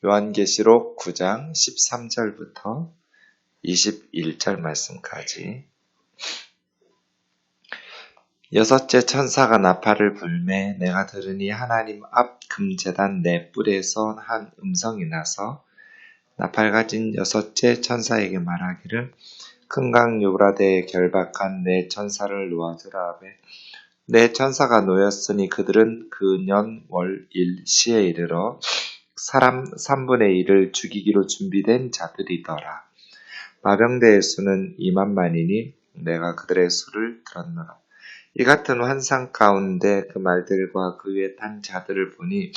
요한계시록 9장 13절부터 21절 말씀까지. 여섯째 천사가 나팔을 불매 내가 들으니 하나님 앞 금제단 네 뿔에서 한 음성이 나서 나팔 가진 여섯째 천사에게 말하기를 큰 강 유브라데에 결박한 네 천사를 놓아주라 하매 네 천사가 놓였으니 그들은 그 년 월 일 시에 이르러 사람 3분의 1을 죽이기로 준비된 자들이더라. 마병대의 수는 2만만이니 내가 그들의 수를 들었노라. 이 같은 환상 가운데 그 말들과 그 위에 탄 자들을 보니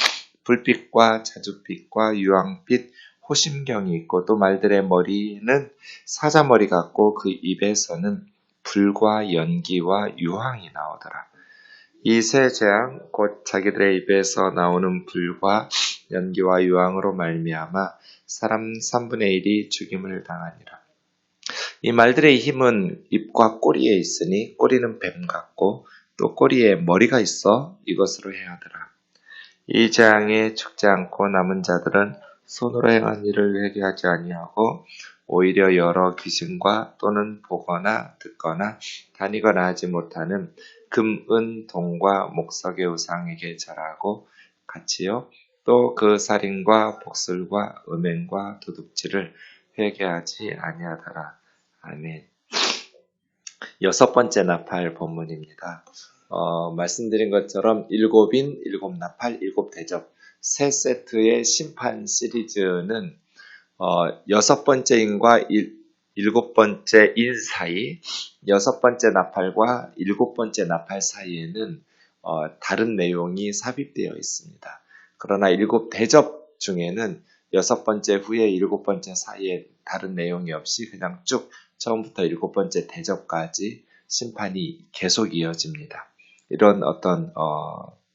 불빛과 자줏빛과 유황빛 호심경이 있고 또 말들의 머리는 사자머리 같고 그 입에서는 불과 연기와 유황이 나오더라. 이 세 재앙 곧 자기들의 입에서 나오는 불과 연기와 유황으로 말미암아 사람 3분의 1이 죽임을 당하니라. 이 말들의 힘은 입과 꼬리에 있으니 꼬리는 뱀 같고 또 꼬리에 머리가 있어 이것으로 해하더라. 이 재앙에 죽지 않고 남은 자들은 손으로 행한 일을 회개하지 아니하고 오히려 여러 귀신과 또는 보거나 듣거나 다니거나 하지 못하는 금, 은, 동과 목석의 우상에게 절하고 같이요 또 그 살인과 복술과 음행과 도둑질을 회개하지 아니하더라. 아멘. 여섯 번째 나팔 본문입니다. 말씀드린 것처럼 일곱인, 일곱 나팔, 일곱 대접 세 세트의 심판 시리즈는 여섯 번째 인과 일곱 번째 인 사이, 여섯 번째 나팔과 일곱 번째 나팔 사이에는 다른 내용이 삽입되어 있습니다. 그러나 일곱 대접 중에는 여섯 번째 후에 일곱 번째 사이에 다른 내용이 없이 그냥 쭉 처음부터 일곱 번째 대접까지 심판이 계속 이어집니다. 이런 어떤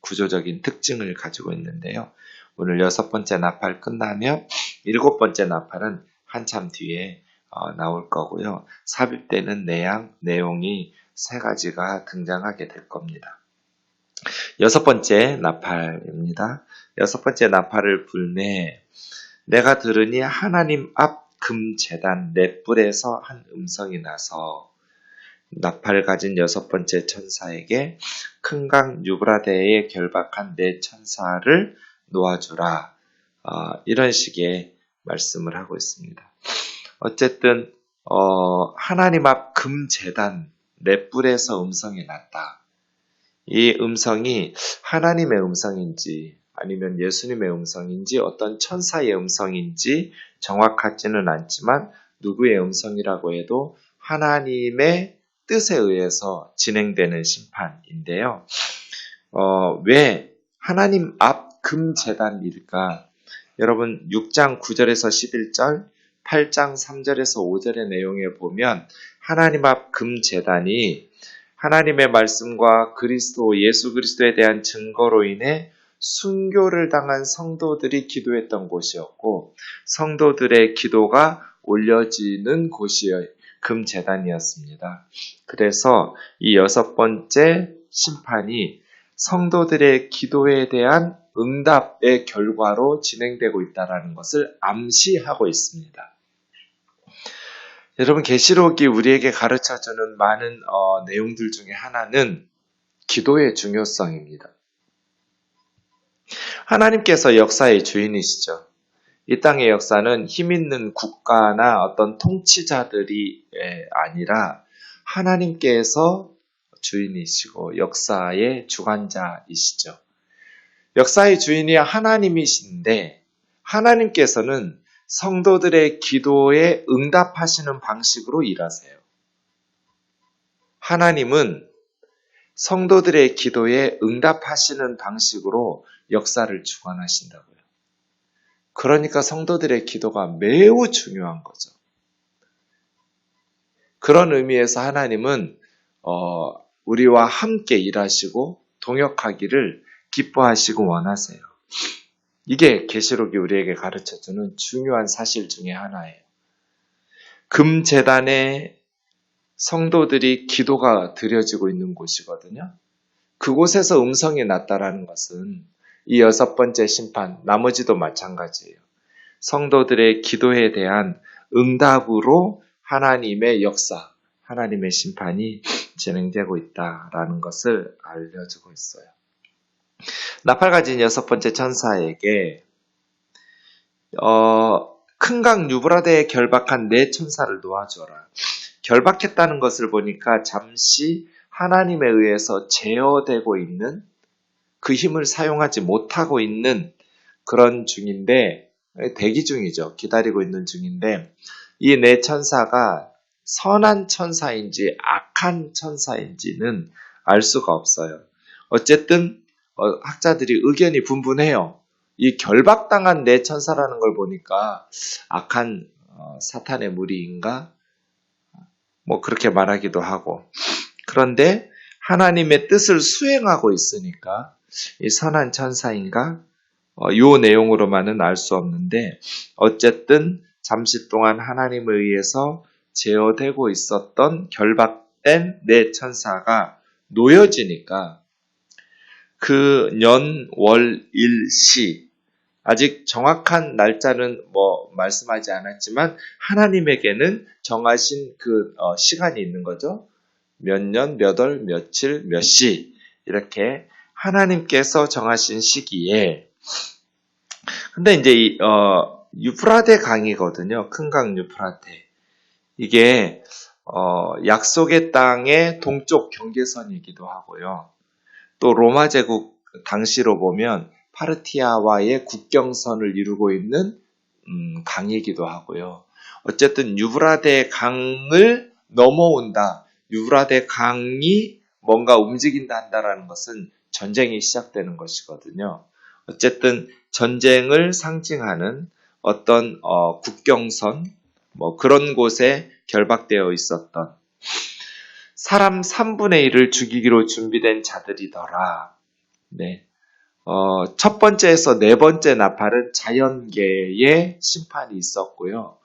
구조적인 특징을 가지고 있는데요. 오늘 여섯 번째 나팔 끝나면 일곱 번째 나팔은 한참 뒤에 나올 거고요. 삽입되는 내용이 세 가지가 등장하게 될 겁니다. 여섯 번째 나팔입니다. 여섯 번째 나팔을 불매 내가 들으니 하나님 앞 금제단 네 뿔에서 한 음성이 나서 나팔 가진 여섯 번째 천사에게 큰 강 유브라데에 결박한 네 천사를 놓아주라. 이런 식의 말씀을 하고 있습니다. 어쨌든 하나님 앞 금제단 네 뿔에서 음성이 났다. 이 음성이 하나님의 음성인지 아니면 예수님의 음성인지 어떤 천사의 음성인지 정확하지는 않지만 누구의 음성이라고 해도 하나님의 뜻에 의해서 진행되는 심판인데요. 왜 하나님 앞 금제단일까? 여러분 6장 9절에서 11절, 8장 3절에서 5절의 내용에 보면 하나님 앞 금제단이 하나님의 말씀과 예수 그리스도에 대한 증거로 인해 순교를 당한 성도들이 기도했던 곳이었고 성도들의 기도가 올려지는 곳이었 금제단이었습니다. 그래서 이 여섯 번째 심판이 성도들의 기도에 대한 응답의 결과로 진행되고 있다는 것을 암시하고 있습니다. 여러분 계시록이 우리에게 가르쳐주는 많은 내용들 중에 하나는 기도의 중요성입니다. 하나님께서 역사의 주인이시죠. 이 땅의 역사는 힘 있는 국가나 어떤 통치자들이 아니라 하나님께서 주인이시고 역사의 주관자이시죠. 역사의 주인이 하나님이신데 하나님께서는 성도들의 기도에 응답하시는 방식으로 일하세요. 하나님은 성도들의 기도에 응답하시는 방식으로 역사를 주관하신다고요. 그러니까 성도들의 기도가 매우 중요한 거죠. 그런 의미에서 하나님은 우리와 함께 일하시고 동역하기를 기뻐하시고 원하세요. 이게 계시록이 우리에게 가르쳐주는 중요한 사실 중에 하나예요. 금제단에 성도들이 기도가 드려지고 있는 곳이거든요. 그곳에서 음성이 났다라는 것은 이 여섯 번째 심판, 나머지도 마찬가지예요. 성도들의 기도에 대한 응답으로 하나님의 역사, 하나님의 심판이 진행되고 있다라는 것을 알려주고 있어요. 나팔 가진 여섯 번째 천사에게 큰 강 유브라데에 결박한 네 천사를 놓아줘라. 결박했다는 것을 보니까 잠시 하나님에 의해서 제어되고 있는, 그 힘을 사용하지 못하고 있는 그런 중인데, 대기 중이죠. 기다리고 있는 중인데, 이 네 천사가 선한 천사인지 악한 천사인지는 알 수가 없어요. 어쨌든 학자들이 의견이 분분해요. 이 결박당한 네 천사라는 걸 보니까 악한 사탄의 무리인가? 뭐 그렇게 말하기도 하고. 그런데 하나님의 뜻을 수행하고 있으니까 이 선한 천사인가? 요 내용으로만은 알 수 없는데, 어쨌든 잠시 동안 하나님에 의해서 제어되고 있었던 결박된 네 천사가 놓여지니까 그 년, 월, 일, 시, 아직 정확한 날짜는 말씀하지 않았지만 하나님에게는 정하신 그 시간이 있는 거죠. 몇 년, 몇 월, 며칠, 몇 시, 이렇게 하나님께서 정하신 시기에, 근데 이제 유프라데 강이거든요. 큰 강 유프라데. 이게 약속의 땅의 동쪽 경계선이기도 하고요. 또 로마 제국 당시로 보면 파르티아와의 국경선을 이루고 있는 강이기도 하고요. 어쨌든 유브라데 강을 넘어온다. 유브라데 강이 뭔가 움직인다 한다라는 것은 전쟁이 시작되는 것이거든요. 어쨌든 전쟁을 상징하는 어떤 국경선, 그런 곳에 결박되어 있었던 사람 3분의 1을 죽이기로 준비된 자들이더라. 네. 첫 번째에서 네 번째 나팔은 자연계의 심판이 있었고요.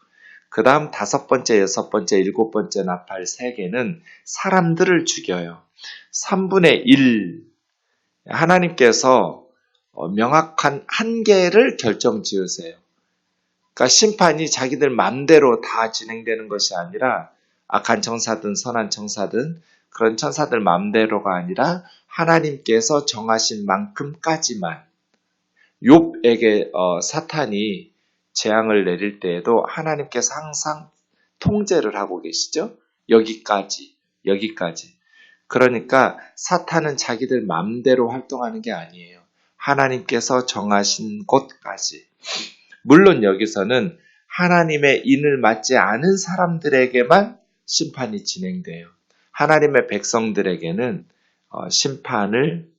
그 다음 다섯 번째, 여섯 번째, 일곱 번째 나팔 세 개는 사람들을 죽여요. 3분의 1, 하나님께서 명확한 한계를 결정 지으세요. 그러니까 심판이 자기들 맘대로 다 진행되는 것이 아니라 악한 천사든 선한 천사든 그런 천사들 맘대로가 아니라 하나님께서 정하신 만큼까지만. 욥에게 사탄이 재앙을 내릴 때에도 하나님께서 항상 통제를 하고 계시죠. 여기까지. 그러니까 사탄은 자기들 맘대로 활동하는 게 아니에요. 하나님께서 정하신 곳까지. 물론 여기서는 하나님의 인을 맞지 않은 사람들에게만 심판이 진행돼요. 하나님의 백성들에게는 심판을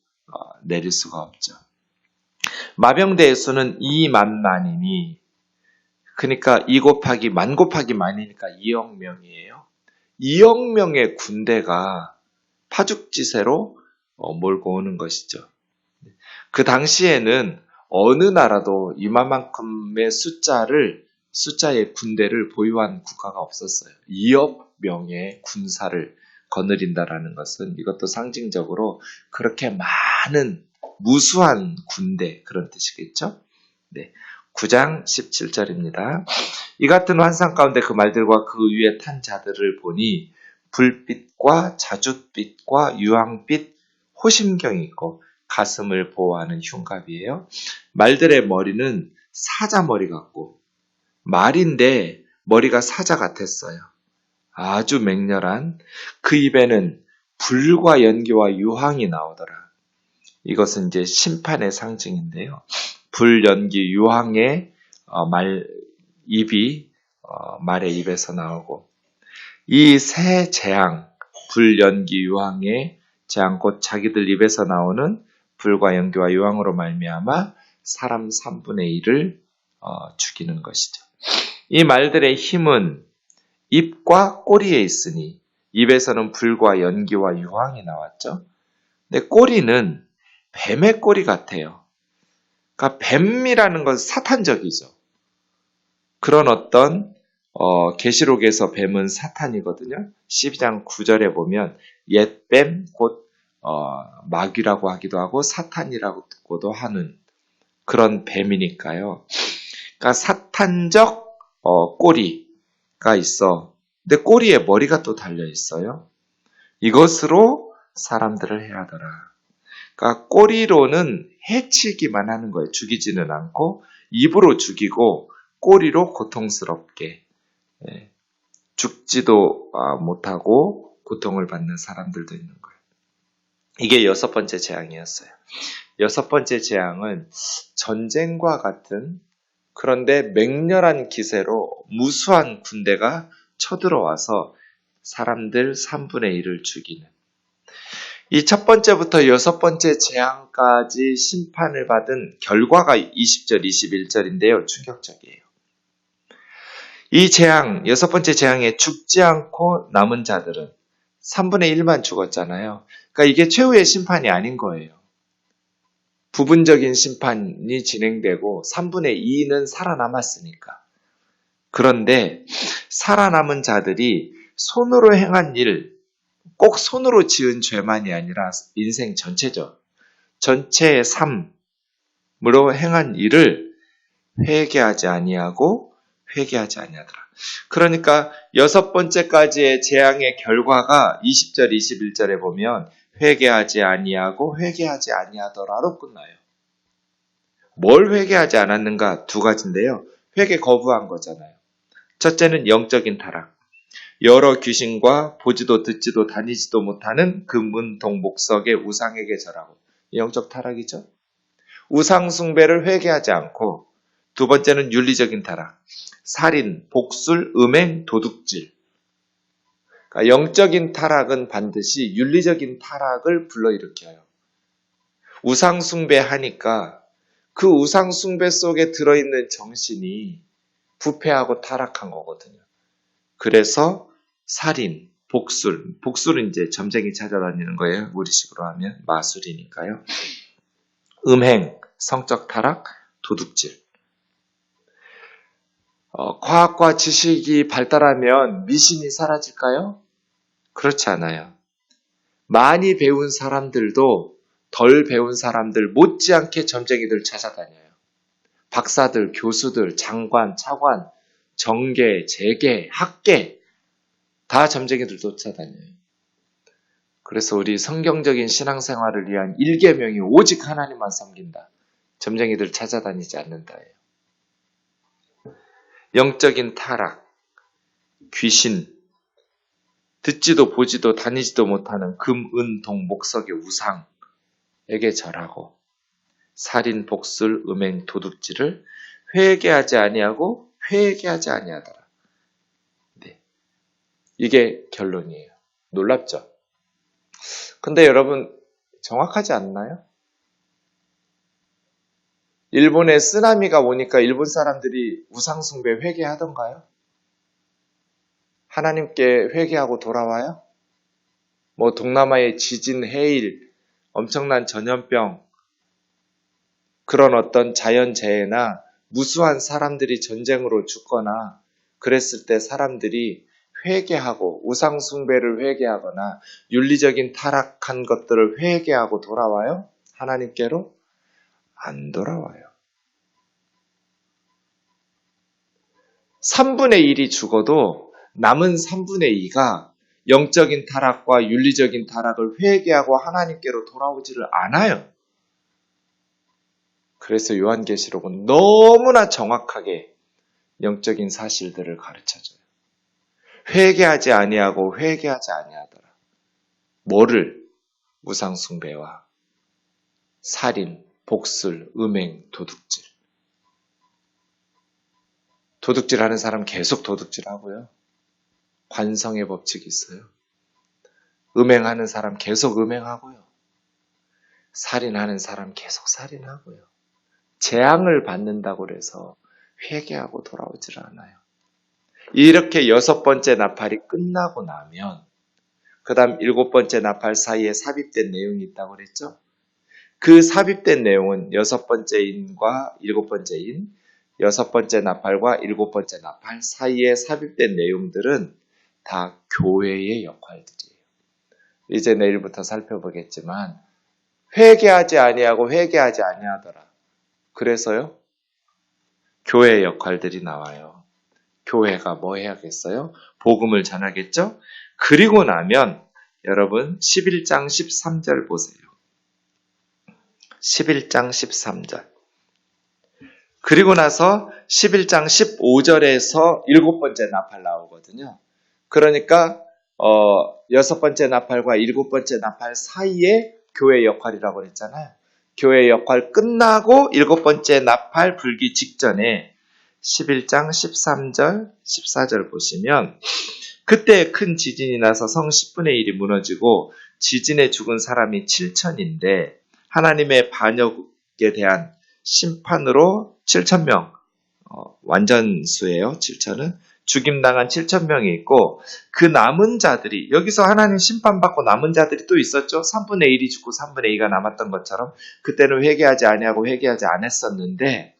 내릴 수가 없죠. 마병대의 수는 2만만이니, 그러니까 2 곱하기 만 곱하기 만이니까 2억 명이에요. 2억 명의 군대가 파죽지세로 몰고 오는 것이죠. 그 당시에는 어느 나라도 이만큼의 숫자의 군대를 보유한 국가가 없었어요. 2억 명의 군사를 거느린다라는 것은 이것도 상징적으로 그렇게 많은 무수한 군대, 그런 뜻이겠죠? 네. 9장 17절입니다. 이 같은 환상 가운데 그 말들과 그 위에 탄 자들을 보니 불빛과 자줏빛과 유황빛 호심경이 있고 가슴을 보호하는 흉갑이에요. 말들의 머리는 사자 머리 같고, 말인데 머리가 사자 같았어요. 아주 맹렬한. 그 입에는 불과 연기와 유황이 나오더라. 이것은 이제 심판의 상징인데요. 불, 연기, 유황의 입이 말의 입에서 나오고, 이 세 재앙, 불, 연기, 유황의 재앙, 곧 자기들 입에서 나오는 불과 연기와 유황으로 말미암아 사람 3분의 1을 죽이는 것이죠. 이 말들의 힘은 입과 꼬리에 있으니, 입에서는 불과 연기와 유황이 나왔죠. 근데 꼬리는 뱀의 꼬리 같아요. 그러니까 뱀이라는 건 사탄적이죠. 그런 어떤 계시록에서 뱀은 사탄이거든요. 12장 9절에 보면 옛뱀 곧 마귀라고 하기도 하고 사탄이라고도 하는 그런 뱀이니까요. 그러니까 사탄적 꼬리가 있어. 근데 꼬리에 머리가 또 달려 있어요. 이것으로 사람들을 해하더라. 그러니까 꼬리로는 해치기만 하는 거예요. 죽이지는 않고 입으로 죽이고 꼬리로 고통스럽게 죽지도 못하고 고통을 받는 사람들도 있는 거예요. 이게 6번째 재앙이었어요. 6번째 재앙은 전쟁과 같은 그런데 맹렬한 기세로 무수한 군대가 쳐들어와서 사람들 3분의 1을 죽이는 이 첫 번째부터 6번째 재앙까지 심판을 받은 결과가 20절, 21절인데요. 충격적이에요. 이 재앙, 6번째 재앙에 죽지 않고 남은 자들은 3분의 1만 죽었잖아요. 그러니까 이게 최후의 심판이 아닌 거예요. 부분적인 심판이 진행되고 3분의 2는 살아남았으니까. 그런데 살아남은 자들이 손으로 행한 일, 꼭 손으로 지은 죄만이 아니라 인생 전체죠. 전체의 삶으로 행한 일을 회개하지 아니하고 회개하지 아니하더라. 그러니까 6번째까지의 재앙의 결과가 20절, 21절에 보면 회개하지 아니하고 회개하지 아니하더라로 끝나요. 뭘 회개하지 않았는가? 2가지인데요. 회개 거부한 거잖아요. 첫째는 영적인 타락. 여러 귀신과 보지도 듣지도 다니지도 못하는 금은동 목석의 우상에게 절하고 영적 타락이죠. 우상 숭배를 회개하지 않고 2번째는 윤리적인 타락. 살인, 복술, 음행, 도둑질. 그러니까 영적인 타락은 반드시 윤리적인 타락을 불러일으켜요. 우상 숭배하니까 그 우상 숭배 속에 들어있는 정신이 부패하고 타락한 거거든요. 그래서 살인, 복술은 이제 점쟁이 찾아다니는 거예요. 우리식으로 하면 마술이니까요. 음행, 성적 타락, 도둑질. 과학과 지식이 발달하면 미신이 사라질까요? 그렇지 않아요. 많이 배운 사람들도 덜 배운 사람들 못지않게 점쟁이들 찾아다녀요. 박사들, 교수들, 장관, 차관, 정계, 재계, 학계 다 점쟁이들 쫓아다녀요. 그래서 우리 성경적인 신앙생활을 위한 1계명이 오직 하나님만 섬긴다. 점쟁이들 찾아다니지 않는다예요. 영적인 타락, 귀신, 듣지도 보지도 다니지도 못하는 금, 은, 동, 목석의 우상에게 절하고 살인, 복술, 음행, 도둑질을 회개하지 아니하고 회개하지 아니하더라. 네. 이게 결론이에요. 놀랍죠? 근데 여러분 정확하지 않나요? 일본에 쓰나미가 오니까 일본 사람들이 우상숭배 회개하던가요? 하나님께 회개하고 돌아와요? 뭐 동남아의 지진, 해일, 엄청난 전염병, 그런 어떤 자연재해나 무수한 사람들이 전쟁으로 죽거나 그랬을 때 사람들이 회개하고 우상숭배를 회개하거나 윤리적인 타락한 것들을 회개하고 돌아와요? 하나님께로? 안 돌아와요. 3분의 1이 죽어도 남은 3분의 2가 영적인 타락과 윤리적인 타락을 회개하고 하나님께로 돌아오지를 않아요. 그래서 요한계시록은 너무나 정확하게 영적인 사실들을 가르쳐줘요. 회개하지 아니하고 회개하지 아니하더라. 뭐를? 우상숭배와 살인, 복술, 음행, 도둑질. 도둑질하는 사람 계속 도둑질하고요. 관성의 법칙이 있어요. 음행하는 사람 계속 음행하고요. 살인하는 사람 계속 살인하고요. 재앙을 받는다고 해서 회개하고 돌아오질 않아요. 이렇게 6번째 나팔이 끝나고 나면 그 다음 7번째 나팔 사이에 삽입된 내용이 있다고 그랬죠? 그 삽입된 내용은 6번째 인과 7번째 인, 6번째 나팔과 7번째 나팔 사이에 삽입된 내용들은 다 교회의 역할들이에요. 이제 내일부터 살펴보겠지만 회개하지 아니하고 회개하지 아니하더라. 그래서요? 교회의 역할들이 나와요. 교회가 뭐 해야겠어요? 복음을 전하겠죠? 그리고 나면 여러분 11장 13절 보세요. 11장 13절. 그리고 나서 11장 15절에서 일곱 번째 나팔 나오거든요. 그러니까 여섯 번째 나팔과 일곱 번째 나팔 사이에 교회 역할이라고 그랬잖아요. 교회 역할 끝나고 일곱 번째 나팔 불기 직전에 11장 13절, 14절 보시면 그때 큰 지진이 나서 성 10분의 1이 무너지고 지진에 죽은 사람이 7천인데 하나님의 반역에 대한 심판으로 7,000명, 완전수예요. 7천은. 죽임당한 7,000명이 있고 그 남은 자들이 여기서 하나님 심판받고 남은 자들이 또 있었죠. 3분의 1이 죽고 3분의 2가 남았던 것처럼 그때는 회개하지 아니하고 회개하지 않았었는데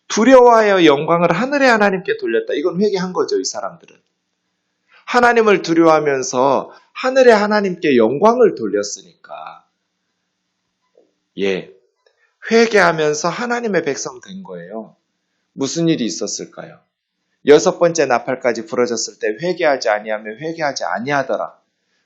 두려워하여 영광을 하늘의 하나님께 돌렸다. 이건 회개한 거죠. 이 사람들은. 하나님을 두려워하면서 하늘의 하나님께 영광을 돌렸으니까 회개하면서 하나님의 백성 된 거예요. 무슨 일이 있었을까요? 여섯 번째 나팔까지 부러졌을 때 회개하지 아니하면 회개하지 아니하더라.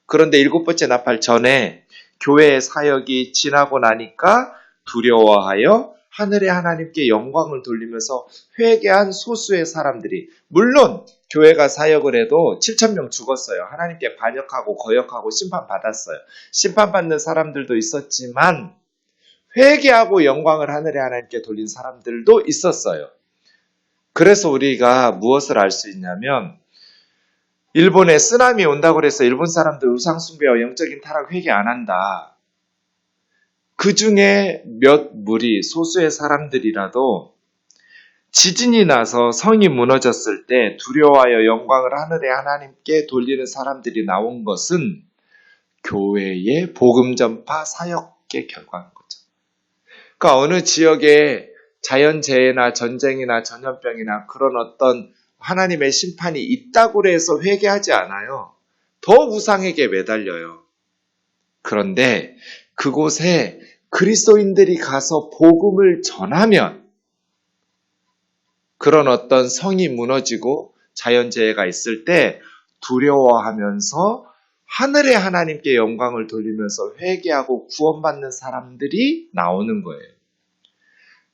그런데 일곱 번째 나팔 전에 교회의 사역이 지나고 나니까 두려워하여 하늘의 하나님께 영광을 돌리면서 회개한 소수의 사람들이 물론 교회가 사역을 해도 7,000명 죽었어요. 하나님께 반역하고 거역하고 심판받았어요. 심판받는 사람들도 있었지만 회개하고 영광을 하늘의 하나님께 돌린 사람들도 있었어요. 그래서 우리가 무엇을 알 수 있냐면 일본에 쓰나미 온다고 해서 일본 사람들 우상숭배와 영적인 타락 회개 안 한다. 그 중에 몇 무리 소수의 사람들이라도 지진이 나서 성이 무너졌을 때 두려워하여 영광을 하늘의 하나님께 돌리는 사람들이 나온 것은 교회의 복음 전파 사역의 결과인 거죠. 그러니까 어느 지역에 자연재해나 전쟁이나 전염병이나 그런 어떤 하나님의 심판이 있다고 해서 회개하지 않아요. 더 우상에게 매달려요. 그런데 그곳에 그리스도인들이 가서 복음을 전하면 그런 어떤 성이 무너지고 자연재해가 있을 때 두려워하면서 하늘의 하나님께 영광을 돌리면서 회개하고 구원받는 사람들이 나오는 거예요.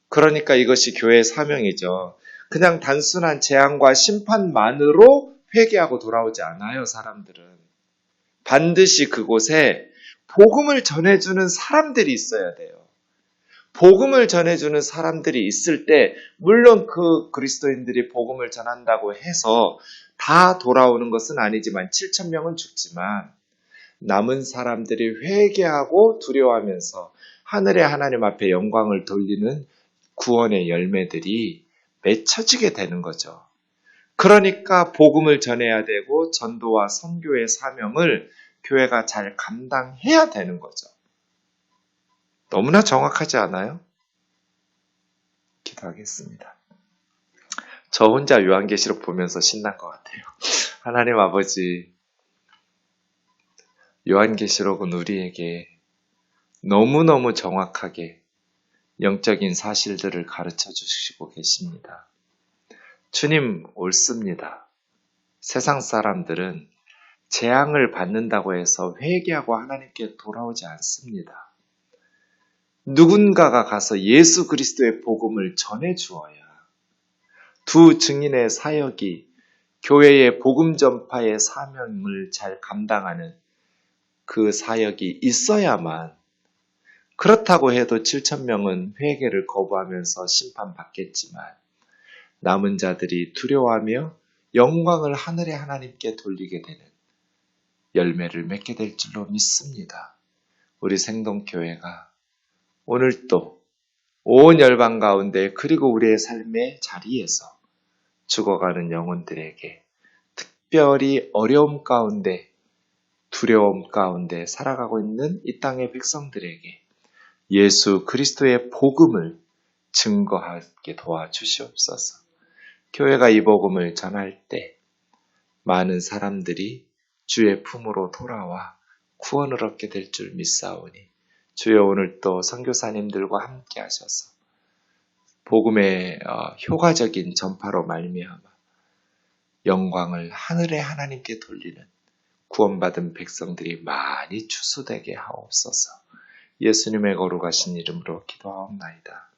그러니까 이것이 교회의 사명이죠. 그냥 단순한 재앙과 심판만으로 회개하고 돌아오지 않아요, 사람들은. 반드시 그곳에 복음을 전해주는 사람들이 있어야 돼요. 복음을 전해주는 사람들이 있을 때 물론 그 그리스도인들이 복음을 전한다고 해서 다 돌아오는 것은 아니지만 7,000명은 죽지만 남은 사람들이 회개하고 두려워하면서 하늘의 하나님 앞에 영광을 돌리는 구원의 열매들이 맺혀지게 되는 거죠. 그러니까 복음을 전해야 되고 전도와 선교의 사명을 교회가 잘 감당해야 되는 거죠. 너무나 정확하지 않아요? 기도하겠습니다. 저 혼자 요한계시록 보면서 신난 것 같아요. 하나님 아버지, 요한계시록은 우리에게 너무너무 정확하게 영적인 사실들을 가르쳐 주시고 계십니다. 주님, 옳습니다. 세상 사람들은 재앙을 받는다고 해서 회개하고 하나님께 돌아오지 않습니다. 누군가가 가서 예수 그리스도의 복음을 전해 주어야 두 증인의 사역이 교회의 복음 전파의 사명을 잘 감당하는 그 사역이 있어야만 그렇다고 해도 7,000명은 회개를 거부하면서 심판받겠지만 남은 자들이 두려워하며 영광을 하늘의 하나님께 돌리게 되는 열매를 맺게 될 줄로 믿습니다. 우리 생동교회가 오늘도 온 열방 가운데 그리고 우리의 삶의 자리에서 죽어가는 영혼들에게 특별히 어려움 가운데 두려움 가운데 살아가고 있는 이 땅의 백성들에게 예수 그리스도의 복음을 증거하게 도와주시옵소서. 교회가 이 복음을 전할 때 많은 사람들이 주의 품으로 돌아와 구원을 얻게 될 줄 믿사오니 주여 오늘 또 선교사님들과 함께 하셔서 복음의 효과적인 전파로 말미암아 영광을 하늘의 하나님께 돌리는 구원받은 백성들이 많이 추수되게 하옵소서. 예수님의 거룩하신 이름으로 기도하옵나이다.